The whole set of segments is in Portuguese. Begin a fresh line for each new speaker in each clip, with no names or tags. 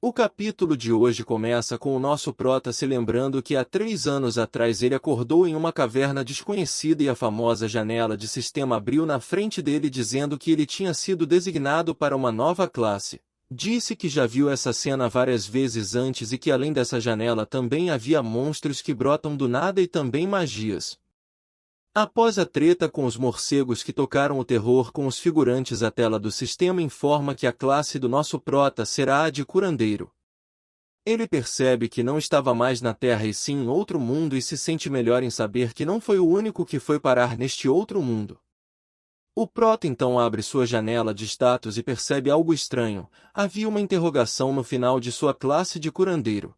O capítulo de hoje começa com o nosso prota se lembrando que há 3 anos atrás ele acordou em uma caverna desconhecida e a famosa janela de sistema abriu na frente dele dizendo que ele tinha sido designado para uma nova classe. Disse que já viu essa cena várias vezes antes e que além dessa janela também havia monstros que brotam do nada e também magias. Após a treta com os morcegos que tocaram o terror com os figurantes, a tela do sistema informa que a classe do nosso prota será a de curandeiro. Ele percebe que não estava mais na Terra e sim em outro mundo e se sente melhor em saber que não foi o único que foi parar neste outro mundo. O prota então abre sua janela de status e percebe algo estranho. Havia uma interrogação no final de sua classe de curandeiro.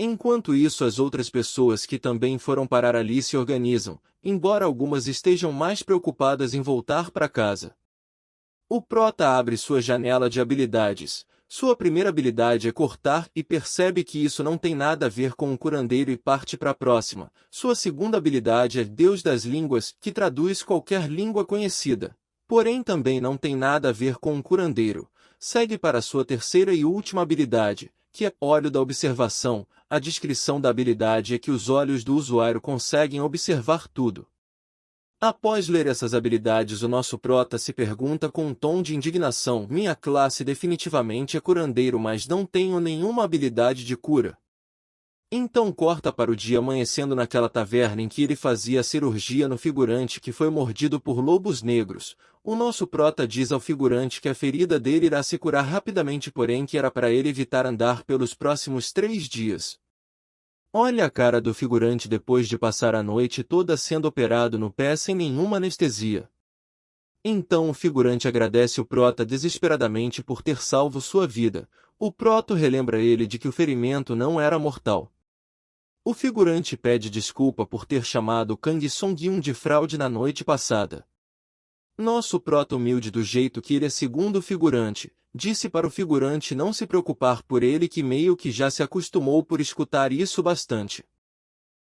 Enquanto isso, as outras pessoas que também foram parar ali se organizam, embora algumas estejam mais preocupadas em voltar para casa. O prota abre sua janela de habilidades. Sua primeira habilidade é cortar e percebe que isso não tem nada a ver com o curandeiro e parte para a próxima. Sua segunda habilidade é Deus das Línguas, que traduz qualquer língua conhecida. Porém também não tem nada a ver com o curandeiro. Segue para sua terceira e última habilidade, que é Olho da Observação. A descrição da habilidade é que os olhos do usuário conseguem observar tudo. Após ler essas habilidades, o nosso prota se pergunta com um tom de indignação: minha classe definitivamente é curandeiro, mas não tenho nenhuma habilidade de cura. Então corta para o dia amanhecendo naquela taverna em que ele fazia cirurgia no figurante que foi mordido por lobos negros. O nosso prota diz ao figurante que a ferida dele irá se curar rapidamente, porém que era para ele evitar andar pelos próximos 3 dias. Olha a cara do figurante depois de passar a noite toda sendo operado no pé sem nenhuma anestesia. Então o figurante agradece o prota desesperadamente por ter salvo sua vida. O prota relembra ele de que o ferimento não era mortal. O figurante pede desculpa por ter chamado Kang Song-yun de fraude na noite passada. Nosso prota, humilde do jeito que ele é segundo o figurante, disse para o figurante não se preocupar por ele, que meio que já se acostumou por escutar isso bastante.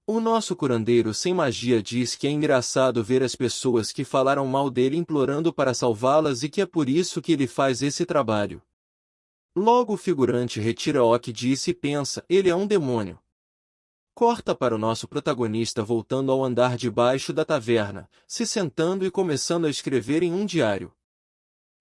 O nosso curandeiro sem magia diz que é engraçado ver as pessoas que falaram mal dele implorando para salvá-las e que é por isso que ele faz esse trabalho. Logo o figurante retira o que disse e pensa: ele é um demônio. Corta para o nosso protagonista voltando ao andar de baixo da taverna, se sentando e começando a escrever em um diário.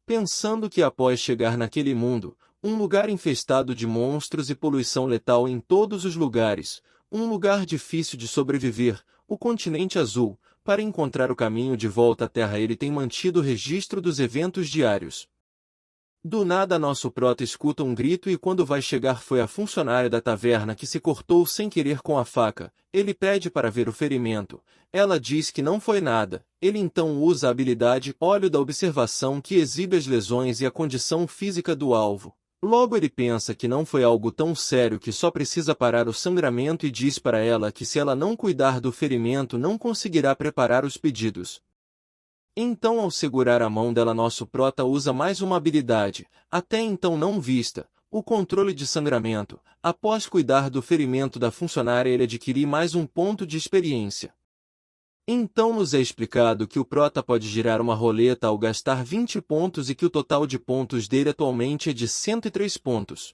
Pensando que após chegar naquele mundo, um lugar infestado de monstros e poluição letal em todos os lugares, um lugar difícil de sobreviver, o continente azul, para encontrar o caminho de volta à Terra ele tem mantido o registro dos eventos diários. Do nada nosso prota escuta um grito e quando vai chegar foi a funcionária da taverna que se cortou sem querer com a faca. Ele pede para ver o ferimento. Ela diz que não foi nada. Ele então usa a habilidade Olho da Observação, que exibe as lesões e a condição física do alvo. Logo ele pensa que não foi algo tão sério, que só precisa parar o sangramento, e diz para ela que se ela não cuidar do ferimento não conseguirá preparar os pedidos. Então, ao segurar a mão dela, nosso prota usa mais uma habilidade, até então não vista, o controle de sangramento. Após cuidar do ferimento da funcionária, ele adquire mais um ponto de experiência. Então nos é explicado que o prota pode girar uma roleta ao gastar 20 pontos e que o total de pontos dele atualmente é de 103 pontos.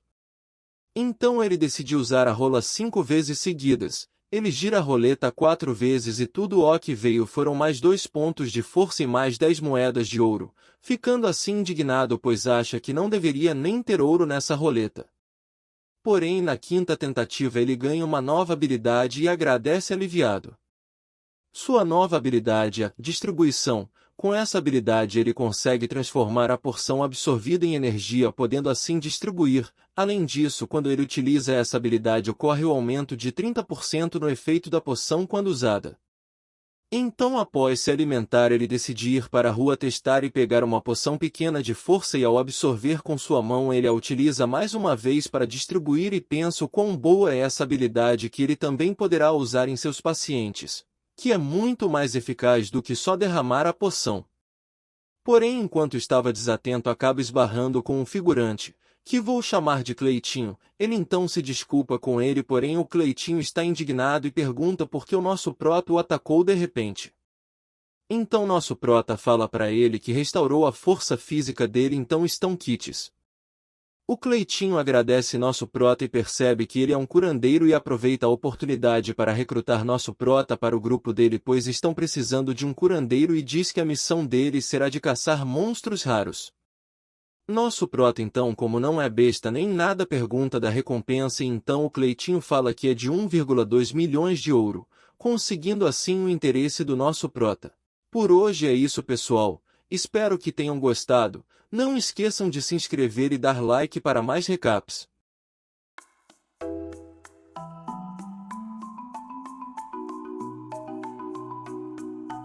Então ele decide usar a rola 5 vezes seguidas. Ele gira a roleta 4 vezes e tudo o que veio foram mais 2 pontos de força e mais 10 moedas de ouro, ficando assim indignado pois acha que não deveria nem ter ouro nessa roleta. Porém na quinta tentativa ele ganha uma nova habilidade e agradece aliviado. Sua nova habilidade é Distribuição. Com essa habilidade ele consegue transformar a porção absorvida em energia, podendo assim distribuir. Além disso, quando ele utiliza essa habilidade ocorre o aumento de 30% no efeito da poção quando usada. Então após se alimentar ele decide ir para a rua testar e pegar uma poção pequena de força, e ao absorver com sua mão ele a utiliza mais uma vez para distribuir e pensa o quão boa é essa habilidade que ele também poderá usar em seus pacientes, que é muito mais eficaz do que só derramar a poção. Porém, enquanto estava desatento, acaba esbarrando com um figurante, que vou chamar de Cleitinho. Ele então se desculpa com ele, porém o Cleitinho está indignado e pergunta por que o nosso prota o atacou de repente. Então nosso prota fala para ele que restaurou a força física dele, então estão quites. O Cleitinho agradece nosso prota e percebe que ele é um curandeiro e aproveita a oportunidade para recrutar nosso prota para o grupo dele, pois estão precisando de um curandeiro, e diz que a missão dele será de caçar monstros raros. Nosso prota então, como não é besta nem nada, pergunta da recompensa, e então o Cleitinho fala que é de 1,2 milhões de ouro, conseguindo assim o interesse do nosso prota. Por hoje é isso, pessoal. Espero que tenham gostado. Não esqueçam de se inscrever e dar like para mais recaps.